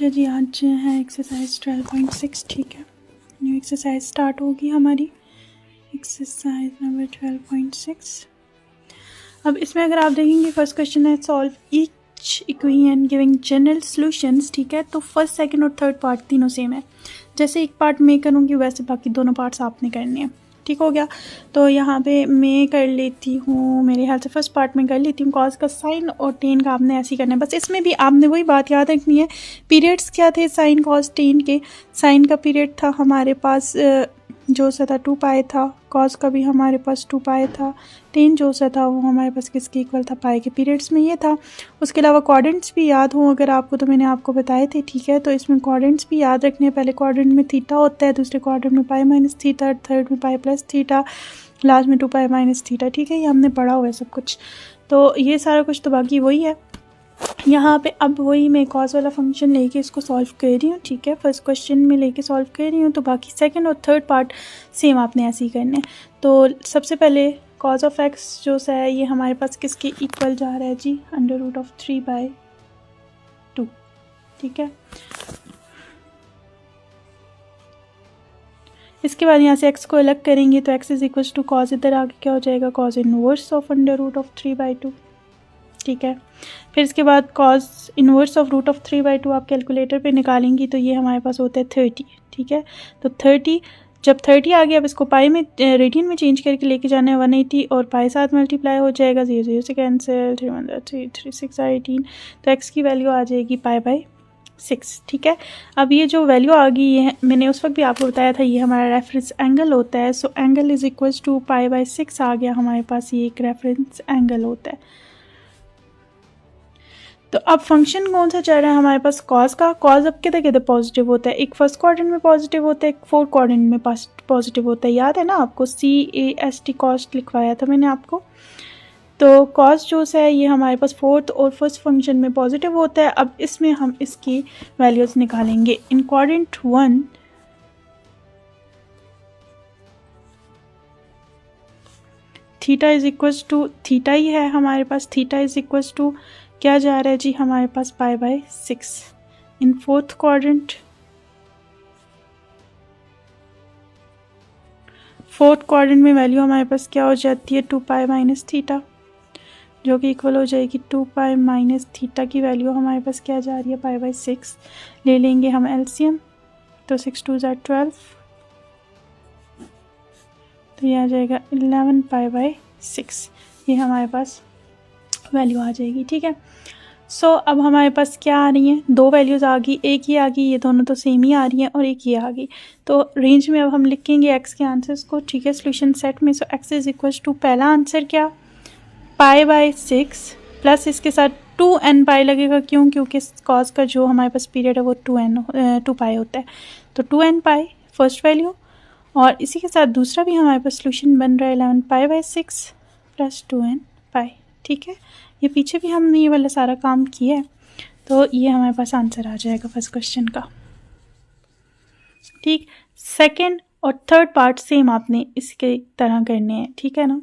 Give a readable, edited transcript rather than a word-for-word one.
अच्छा जी, आज है एक्सरसाइज 12.6। ठीक है, न्यू एक्सरसाइज स्टार्ट होगी हमारी, एक्सरसाइज नंबर 12.6। अब इसमें अगर आप देखेंगे फर्स्ट क्वेश्चन है solve each equation giving general solutions. ठीक है, तो फर्स्ट सेकंड और थर्ड पार्ट तीनों सेम है। जैसे एक पार्ट मैं करूँगी वैसे बाकी दोनों पार्ट्स आपने करने हैं। ठीक हो गया, तो यहाँ पे मैं कर लेती हूँ, मेरे ख्याल से फर्स्ट पार्ट में कर लेती हूँ। कॉस का साइन और टेन का आपने ऐसे ही करना है। बस इसमें भी आपने वही बात याद रखनी है, पीरियड्स क्या थे साइन कॉस टेन के। साइन का पीरियड था हमारे पास जो सा था 2 पाई था, कॉस का भी हमारे पास 2 पाई था, टेन जो सा था वो हमारे पास किसके इक्वल था, पाई के पीरियड्स में ये था। उसके अलावा क्वाड्रेंट्स भी याद हो अगर आपको, तो मैंने आपको बताए थे। ठीक है, तो इसमें क्वाड्रेंट्स भी याद रखने हैं। पहले क्वाड्रेंट में थीटा होता है, दूसरे क्वाड्रेंट में पाई माइनस थीटा, थर्ड में पाई प्लस थीटा, लास्ट में 2 पाई माइनस थीटा। ठीक है, ये हमने पढ़ा हुआ है सब कुछ, तो ये सारा कुछ तो बाकी वही है। यहाँ पे अब वही मैं कॉस वाला फंक्शन लेके इसको सॉल्व कर रही हूँ। ठीक है, फर्स्ट क्वेश्चन में लेके सॉल्व कर रही हूँ, तो बाकी सेकंड और थर्ड पार्ट सेम आपने ऐसे ही करने हैं। तो सबसे पहले कॉस ऑफ एक्स जो सा है ये हमारे पास किसके इक्वल जा रहा है जी, √3/2। ठीक है, इसके बाद यहाँ से x को अलग करेंगे तो x is equal to cos, इधर आगे क्या हो जाएगा, कॉस इनवर्स ऑफ √3/2। ठीक है, फिर इसके बाद कॉस इनवर्स ऑफ √3/2 आप कैलकुलेटर पे निकालेंगी तो ये हमारे पास होता है 30। ठीक है, तो 30 जब 30 आ गया, अब इसको पाई में रेडियन में चेंज करके लेके जाना है 180, और पाई साथ मल्टीप्लाई हो जाएगा, 0 0 से कैंसिल, 3 1 3 3 6 18, तो x की वैल्यू आ जाएगी π/6। ठीक है, अब ये जो वैल्यू आ गई है मैंने उस वक्त भी आपको बताया था, ये हमारा रेफरेंस एंगल होता है। So angle is equal to π/6 आ गया हमारे पास, ये एक रेफरेंस एंगल होता है। तो अब फंक्शन कौन सा चल रहा है हमारे पास, कॉस का। कॉस अब किधर किधर पॉजिटिव होता है, एक फर्स्ट क्वाड्रेंट में पॉजिटिव होता है, एक फोर्थ क्वाड्रेंट में पॉजिटिव होता है। याद है ना आपको, CAST कॉस्ट लिखवाया था मैंने आपको। तो कॉस जो सा है ये हमारे पास फोर्थ और फर्स्ट फंक्शन में पॉजिटिव होता है। अब इसमें हम इसकी वैल्यूज निकालेंगे। In quadrant 1 theta is equal to, theta ही है हमारे पास, थीटा इज इक्वल टू क्या जा रहा है जी हमारे पास π/6। इन फोर्थ क्वाड्रेंट में वैल्यू हमारे पास क्या हो जाती है, 2 पाई माइनस थीटा, जो कि इक्वल हो जाएगी 2 पाई माइनस थीटा की वैल्यू हमारे पास क्या जा रही है, π/6। ले लेंगे हम एलसीएम, तो 6 2 = 12, तो ये आ जाएगा 11 π/6, ये हमारे पास वैल्यू आ जाएगी। ठीक है, सो अब हमारे पास क्या आ रही हैं, दो वैल्यूज़ आ गई, एक ही आ गई, ये दोनों तो सेम ही आ रही हैं, और एक ये आ गई। तो रेंज में अब हम लिखेंगे x के आंसर्स को। ठीक है, सोल्यूशन सेट में। सो x इज इक्वल टू, पहला आंसर क्या, π/6 प्लस इसके साथ 2n पाई लगेगा, क्यों, क्योंकि कॉस का जो हमारे पास पीरियड है वो 2 पाई होता है, तो 2n पाई फर्स्ट वैल्यू, और इसी के साथ दूसरा भी हमारे पास सोल्यूशन बन रहा है 11 π/6 प्लस 2n पाई। ठीक है, ये पीछे भी हमने ये वाला सारा काम किया है, तो ये हमारे पास आंसर आ जाएगा फर्स्ट क्वेश्चन का। ठीक, सेकंड और थर्ड पार्ट सेम आपने इसके तरह करने हैं। ठीक है ना।